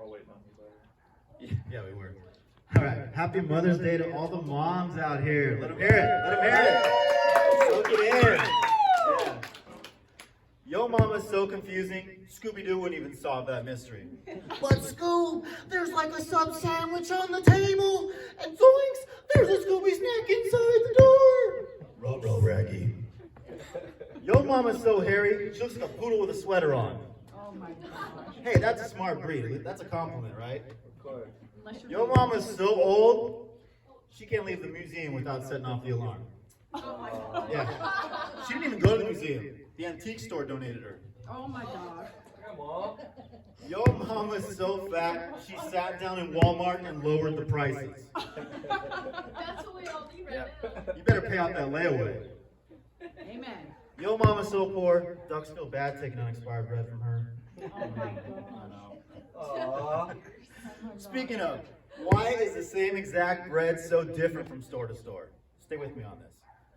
all waiting on me, but... Yeah, we were. All right. Happy Mother's Day to all the moms out here. Let them hear it. Let them hear it. Soak it in. Yeah. Yo Mama's so confusing, Scooby-Doo wouldn't even solve that mystery. But Scoob, there's like a sub sandwich on the table, and zoinks, there's a Scooby snack inside the door. Ruh, Raggy. Yo Mama's so hairy, she looks like a poodle with a sweater on. Oh my gosh. Hey, that's a smart breed. That's a compliment, right? Of course. Yo Mama's so old, she can't leave the museum without setting off the alarm. Oh my gosh. Yeah. She didn't even go to the museum. The antique store donated her. Oh my gosh. Come on. Yo Mama's so fat, she sat down in Walmart and lowered the prices. That's what we all do right Yeah. now. You better pay off that layaway. Amen. Yo Mama's so poor, ducks feel bad taking unexpired bread from her. Oh my I gosh. know. Aww. Speaking of, why is the same exact bread so different from store to store? Stay with me on this.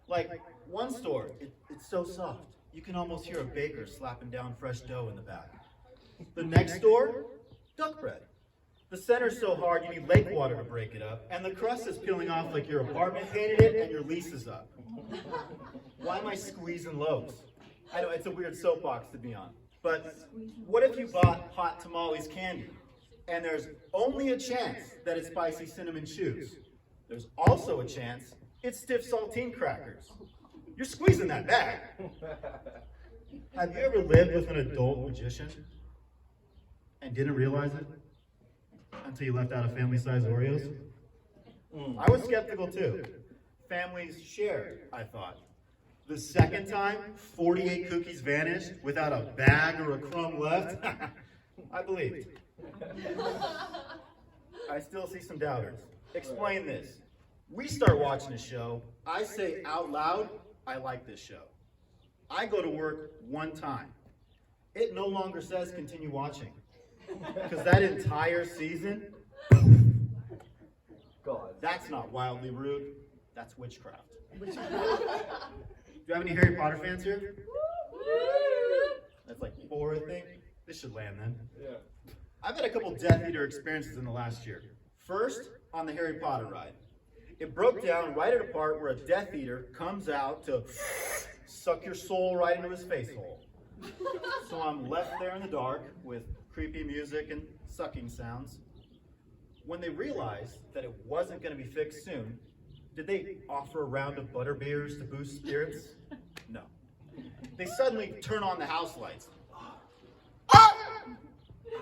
Like, one store, it's so soft, you can almost hear a baker slapping down fresh dough in the back. The next store, duck bread. The center's so hard you need lake water to break it up, and the crust is peeling off like your apartment painted it and your lease is up. Why am I squeezing loaves? I know, it's a weird soapbox to be on. But what if you bought hot tamales candy, and there's only a chance that it's spicy cinnamon chews? There's also a chance it's stiff saltine crackers. You're squeezing that bag. Have you ever lived with an adult magician and didn't realize it until you left out a family-sized Oreos? I was skeptical too. Families shared, I thought. The second time, 48 cookies vanished without a bag or a crumb left, I believed. I still see some doubters. Explain this. We start watching a show, I say out loud, I like this show. I go to work one time. It no longer says continue watching. Because that entire season, God. that's not wildly rude, that's witchcraft. Do you have any Harry Potter fans here? That's like 4, I think. This should land then. Yeah. I've had a couple Death Eater experiences in the last year. First, on the Harry Potter ride. It broke down right at a part where a Death Eater comes out to suck your soul right into his face hole. So I'm left there in the dark with creepy music and sucking sounds. When they realized that it wasn't going to be fixed soon, did they offer a round of butter beers to boost spirits? No. They suddenly turn on the house lights. Ah!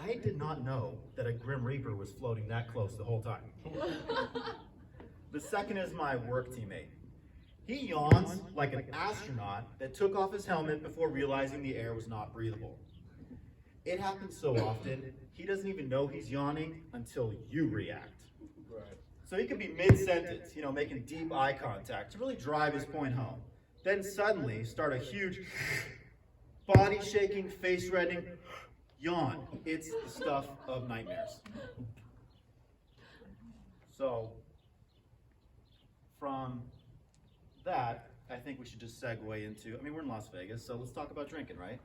I did not know that a Grim Reaper was floating that close the whole time. The second is my work teammate. He yawns like an astronaut that took off his helmet before realizing the air was not breathable. It happens so often, he doesn't even know he's yawning until you react. Right. So he could be mid-sentence, making deep eye contact to really drive his point home. Then suddenly start a huge body-shaking, face-reddening yawn. It's the stuff of nightmares. So, from that, I think we should just segue into, we're in Las Vegas, so let's talk about drinking, right?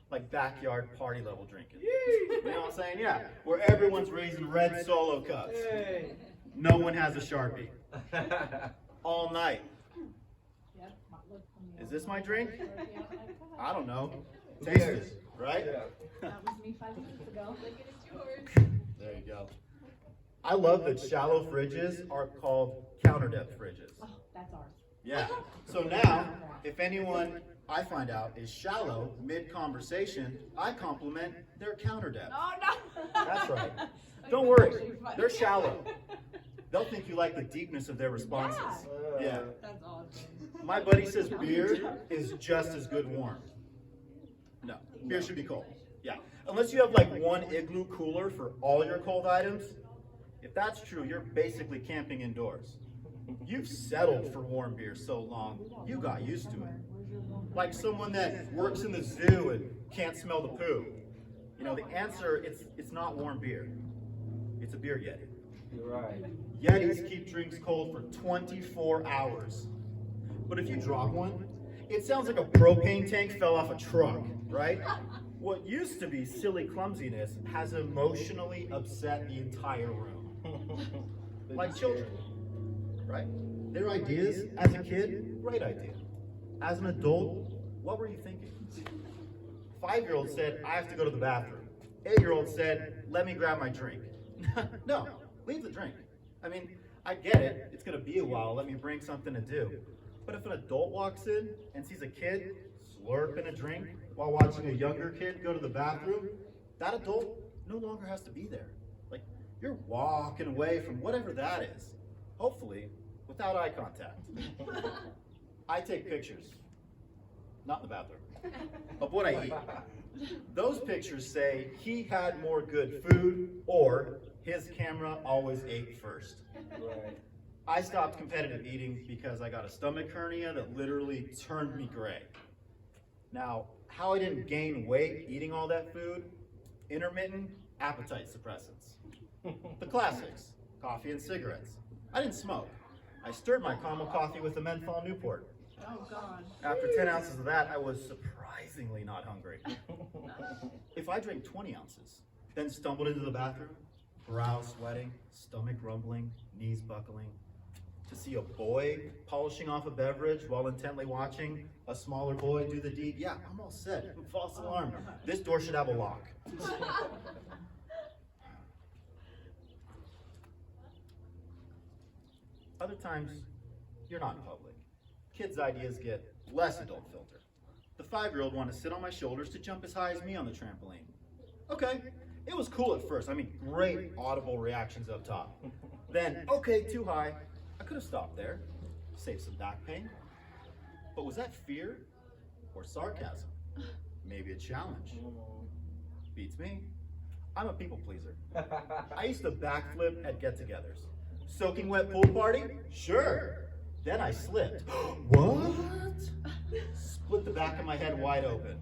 Like backyard party level drinking. You know what I'm saying? Yeah. Where everyone's raising red Solo cups. Hey. No one has a Sharpie. All night. Is this my drink? I don't know. Taste it, right? Yeah. That was me 5 minutes ago. Look at it's yours. There you go. I love that shallow fridges are called counter depth fridges. Oh, that's ours. Yeah. So now, if anyone I find out is shallow mid-conversation, I compliment their counter depth. Oh, no. That's right. Don't worry. They're shallow. They'll think you like the deepness of their responses. Yeah. That's awesome. My buddy says beer is just as good warm. No, beer should be cold. Yeah. Unless you have like one igloo cooler for all your cold items. If that's true, you're basically camping indoors. You've settled for warm beer so long, you got used to it. Like someone that works in the zoo and can't smell the poo. The answer, it's not warm beer. It's a beer Yeti. You're right. Yetis keep drinks cold for 24 hours. But if you drop one, it sounds like a propane tank fell off a truck, right? What used to be silly clumsiness has emotionally upset the entire room. Like children, right? Their ideas, as a kid, great idea. As an adult, what were you thinking? 5-year-old said, I have to go to the bathroom. 8-year-old said, let me grab my drink. No, leave the drink. I mean, I get it, it's gonna be a while, let me bring something to do. But if an adult walks in and sees a kid slurping a drink while watching a younger kid go to the bathroom, that adult no longer has to be there. Like, you're walking away from whatever that is, hopefully without eye contact. I take pictures, not in the bathroom, of what I eat. Those pictures say he had more good food or his camera always ate first. Right. I stopped competitive eating because I got a stomach hernia that literally turned me gray. Now, how I didn't gain weight eating all that food? Intermittent appetite suppressants. The classics, coffee and cigarettes. I didn't smoke. I stirred my caramel coffee with a menthol Newport. Oh, God. After 10 ounces of that, I was surprisingly not hungry. If I drank 20 ounces, then stumbled into the bathroom, brow sweating, stomach rumbling, knees buckling, to see a boy polishing off a beverage while intently watching a smaller boy do the deed, yeah, I'm all set. False alarm. This door should have a lock. Other times, you're not in public. Kids' ideas get less adult filter. The 5-year-old wanted to sit on my shoulders to jump as high as me on the trampoline. Okay, it was cool at first. I mean, great audible reactions up top. Then, okay, too high. I could have stopped there, saved some back pain. But was that fear or sarcasm? Maybe a challenge. Beats me. I'm a people pleaser. I used to backflip at get-togethers. Soaking wet pool party? Sure. Then I slipped. What? Split the back of my head wide open.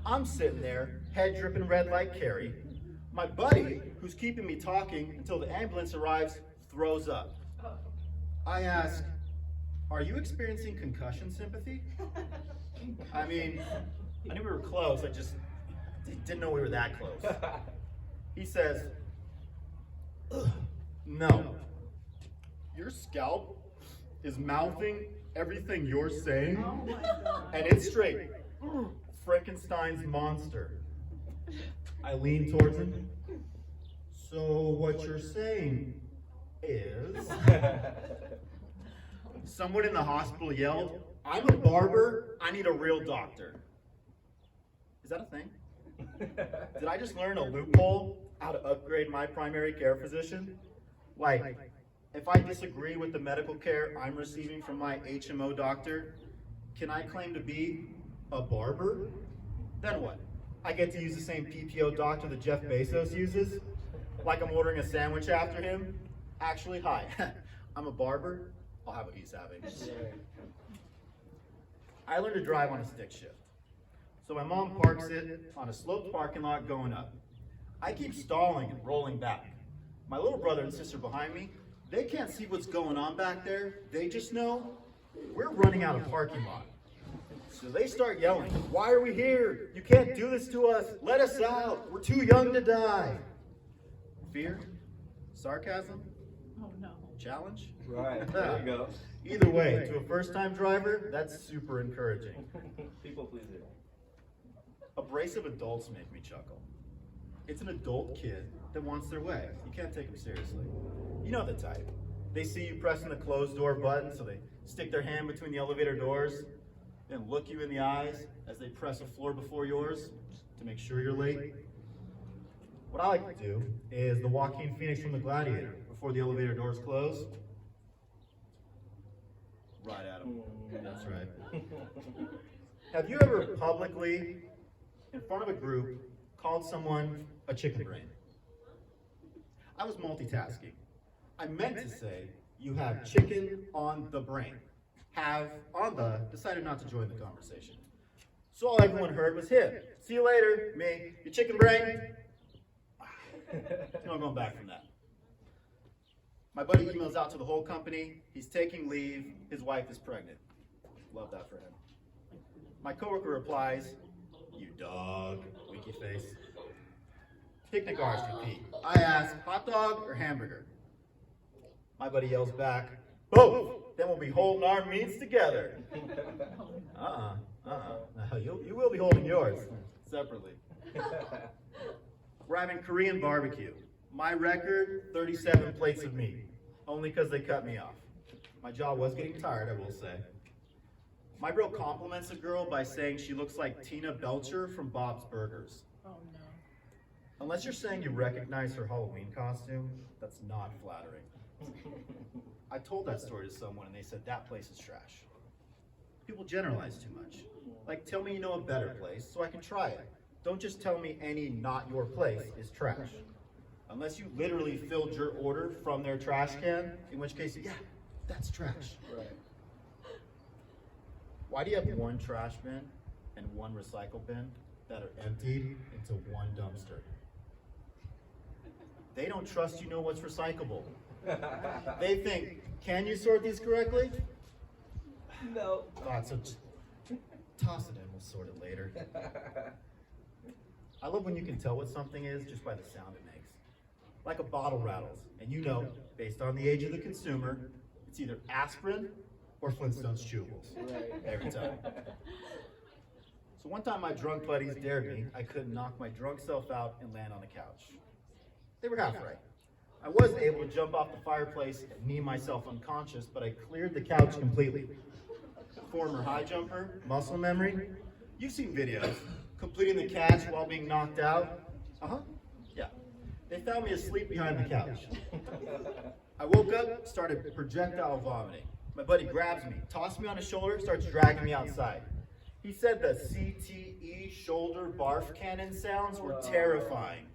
I'm sitting there, head dripping red like Carrie. My buddy, who's keeping me talking until the ambulance arrives, throws up. I ask, are you experiencing concussion sympathy? I mean, I knew we were close, I just didn't know we were that close. He says, ugh, no. Your scalp is mouthing everything you're saying, Oh, my God. and it's straight. Frankenstein's monster. I lean towards him. So what you're saying is... Someone in the hospital yelled, I'm a barber, I need a real doctor. Is that a thing? Did I just learn a loophole how to upgrade my primary care physician? Like, if I disagree with the medical care I'm receiving from my HMO doctor, can I claim to be a barber? Then what? I get to use the same PPO doctor that Jeff Bezos uses? Like I'm ordering a sandwich after him? Actually, hi, I'm a barber. I'll have what he's having. I learned to drive on a stick shift. So my mom parks it on a sloped parking lot going up. I keep stalling and rolling back. My little brother and sister behind me, they can't see what's going on back there. They just know we're running out of parking lot. So they start yelling, why are we here? You can't do this to us. Let us out. We're too young to die. Fear? Sarcasm? Oh, no. Challenge? Right, there you go. Either way, to a first-time driver, that's super encouraging. People pleaser. Abrasive adults make me chuckle. It's an adult kid that wants their way. You can't take them seriously. You know the type. They see you pressing the closed door button, so they stick their hand between the elevator doors, then look you in the eyes as they press a floor before yours to make sure you're late. What I like to do is the Joaquin Phoenix from The Gladiator before the elevator doors close. Right at him. That's right. Have you ever publicly, in front of a group, called someone a chicken brain? I was multitasking. I meant to say, you have chicken on the brain. Have on the decided not to join the conversation. So all everyone heard was him. See you later, me, your chicken brain. No going back from that. My buddy emails out to the whole company. He's taking leave. His wife is pregnant. Love that for him. My coworker replies, you dog, we Winky face. Picnic RSVP. I ask, hot dog or hamburger? My buddy yells back, both! Then we'll be holding our meats together. No, you will be holding yours separately. We're having Korean barbecue. My record, 37 plates of meat. Only because they cut me off. My jaw was getting tired, I will say. My bro compliments a girl by saying she looks like Tina Belcher from Bob's Burgers. Oh no. Unless you're saying you recognize her Halloween costume, that's not flattering. I told that story to someone and they said that place is trash. People generalize too much. Like, tell me you know a better place so I can try it. Don't just tell me any not your place is trash. Unless you literally filled your order from their trash can, in which case, yeah, that's trash. Right. Why do you have one trash bin and one recycle bin that are emptied into one dumpster? They don't trust you know what's recyclable. They think, can you sort these correctly? No. God, so toss it in, we'll sort it later. I love when you can tell what something is just by the sound it makes. Like a bottle rattles, and you know, based on the age of the consumer, it's either aspirin or Flintstones chewables. Right. Every time. So one time my drunk buddies dared me, I couldn't knock my drunk self out and land on the couch. They were half right. I was able to jump off the fireplace and knee myself unconscious, but I cleared the couch completely. Former high jumper, muscle memory. You've seen videos. Completing the catch while being knocked out. Yeah. They found me asleep behind the couch. I woke up, started projectile vomiting. My buddy grabs me, tosses me on his shoulder, starts dragging me outside. He said the CTE shoulder barf cannon sounds were terrifying.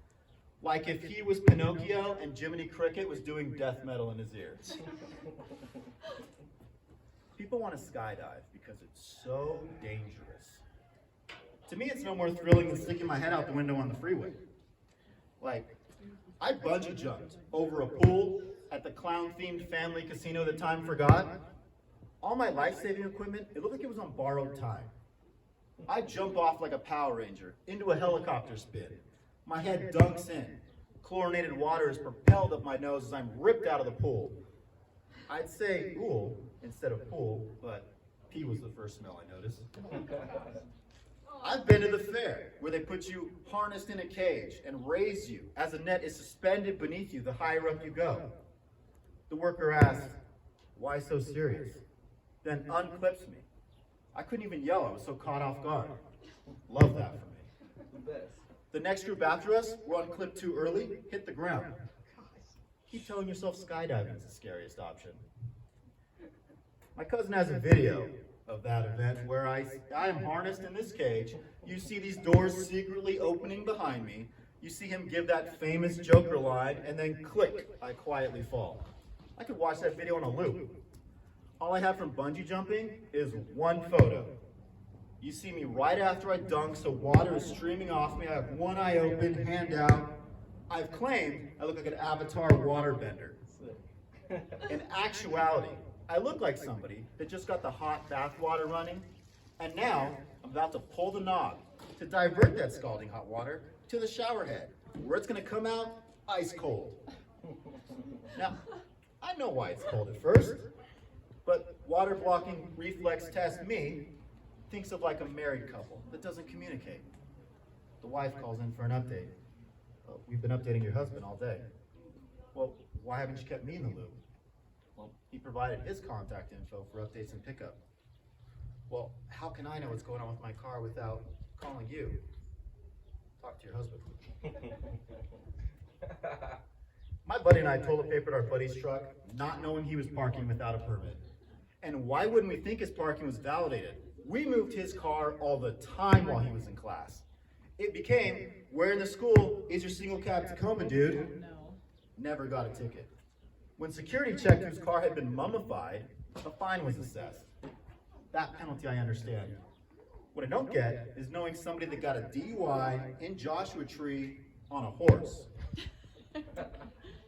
Like if he was Pinocchio and Jiminy Cricket was doing death metal in his ear. People want to skydive because it's so dangerous. To me, it's no more thrilling than sticking my head out the window on the freeway. Like, I bungee jumped over a pool at the clown-themed family casino that time forgot. All my life-saving equipment, it looked like it was on borrowed time. I jump off like a Power Ranger into a helicopter spin. My head dunks in. Chlorinated water is propelled up my nose as I'm ripped out of the pool. I'd say ool instead of pool, but pee was the first smell I noticed. I've been to the fair where they put you harnessed in a cage and raise you as a net is suspended beneath you the higher up you go. The worker asks, "Why so serious?" Then unclips me. I couldn't even yell, I was so caught off guard. Love that for me. The best. The next group after us were unclipped too early, hit the ground. Keep telling yourself skydiving is the scariest option. My cousin has a video of that event where I am harnessed in this cage. You see these doors secretly opening behind me. You see him give that famous Joker line, and then click, I quietly fall. I could watch that video on a loop. All I have from bungee jumping is one photo. You see me right after I dunk, so water is streaming off me. I have one eye open, hand out. I've claimed I look like an Avatar waterbender. In actuality, I look like somebody that just got the hot bath water running, and now I'm about to pull the knob to divert that scalding hot water to the shower head, where it's going to come out ice cold. Now, I know why it's cold at first, but water blocking reflex test me thinks of like a married couple that doesn't communicate. The wife calls in for an update. "Oh, we've been updating your husband all day." "Well, why haven't you kept me in the loop?" "Well, he provided his contact info for updates and pickup." "Well, how can I know what's going on with my car without calling you?" "Talk to your husband." My buddy and I toilet papered our buddy's truck, not knowing he was parking without a permit. And why wouldn't we think his parking was validated? We moved his car all the time while he was in class. It became, "Where in the school is your single cab Tacoma, dude?" No. Never got a ticket. When security checked whose car had been mummified, a fine was assessed. That penalty I understand. What I don't get is knowing somebody that got a DUI in Joshua Tree on a horse.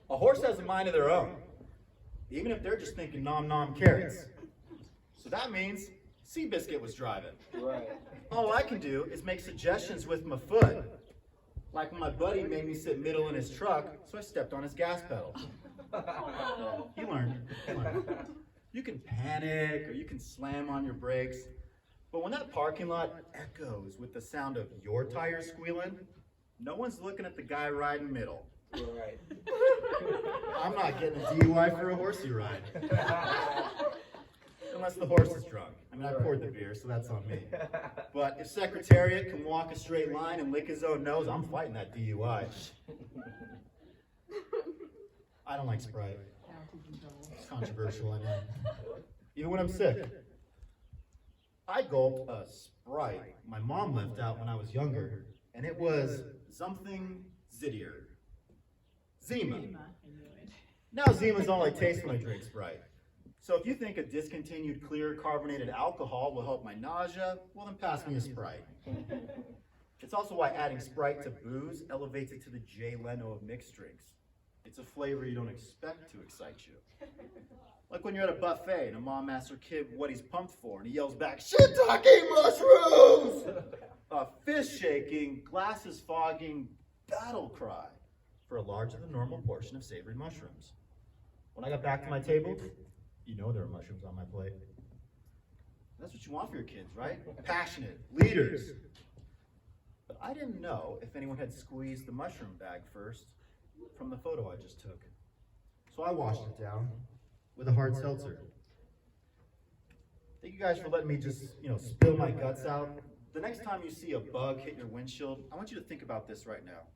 A horse has a mind of their own, even if they're just thinking nom nom carrots. So that means Seabiscuit was driving. Right. All I can do is make suggestions with my foot. Like when my buddy made me sit middle in his truck, so I stepped on his gas pedal. He learned. You can panic or you can slam on your brakes, but when that parking lot echoes with the sound of your tires squealing, no one's looking at the guy riding middle. You're right. I'm not getting a DUI for a horsey ride. Unless the horse is drunk. I mean, I poured the beer, so that's on me. But if Secretariat can walk a straight line and lick his own nose, I'm fighting that DUI. I don't like Sprite. It's controversial, I know. Even when I'm sick. I gulped a Sprite my mom left out when I was younger, and it was something zittier. Zima. I knew it. Now Zima's all I taste when I drink Sprite. So if you think a discontinued clear carbonated alcohol will help my nausea, well then pass me a Sprite. It's also why adding Sprite to booze elevates it to the Jay Leno of mixed drinks. It's a flavor you don't expect to excite you. Like when you're at a buffet and a mom asks her kid what he's pumped for, and he yells back, "Shiitake mushrooms!" A fist-shaking, glasses-fogging battle cry for a larger than normal portion of savory mushrooms. When I got back to my table, you know there were mushrooms on my plate. That's what you want for your kids, right? Passionate, leaders. But I didn't know if anyone had squeezed the mushroom bag first from the photo I just took. So I washed it down with a hard seltzer. Thank you guys for letting me just, spill my guts out. The next time you see a bug hit your windshield, I want you to think about this right now.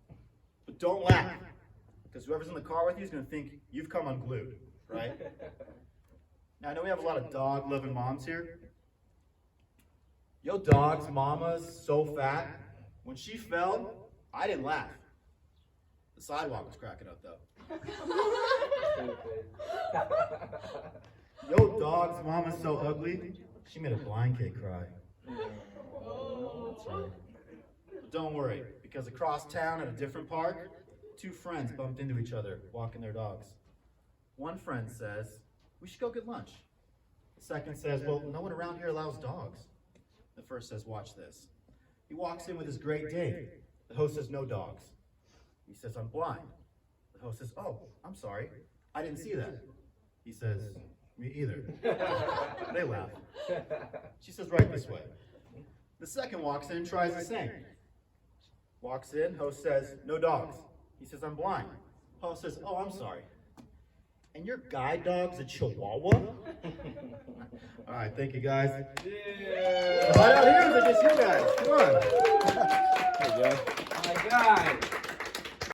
But don't laugh, because whoever's in the car with you is going to think you've come unglued, right? Now, I know we have a lot of dog-loving moms here. Yo, dog's mama's so fat. When she fell, I didn't laugh. The sidewalk was cracking up, though. Yo, dog's mama's so ugly, she made a blind kid cry. That's right. But don't worry, because across town at a different park, two friends bumped into each other walking their dogs. One friend says, "We should go get lunch." The second says, "Well, no one around here allows dogs." The first says, "Watch this." He walks in with his Great Dane. The host says, "No dogs." He says, "I'm blind." The host says, "Oh, I'm sorry. I didn't see that." He says, "Me either." They laugh. She says, "Right this way." The second walks in and tries the same. Walks in, host says, "No dogs." He says, "I'm blind." Host says, "Oh, I'm sorry. And your guide dog's a Chihuahua?" All right, thank you guys. Yeah. Right out here, is it just you guys? Come on. My God.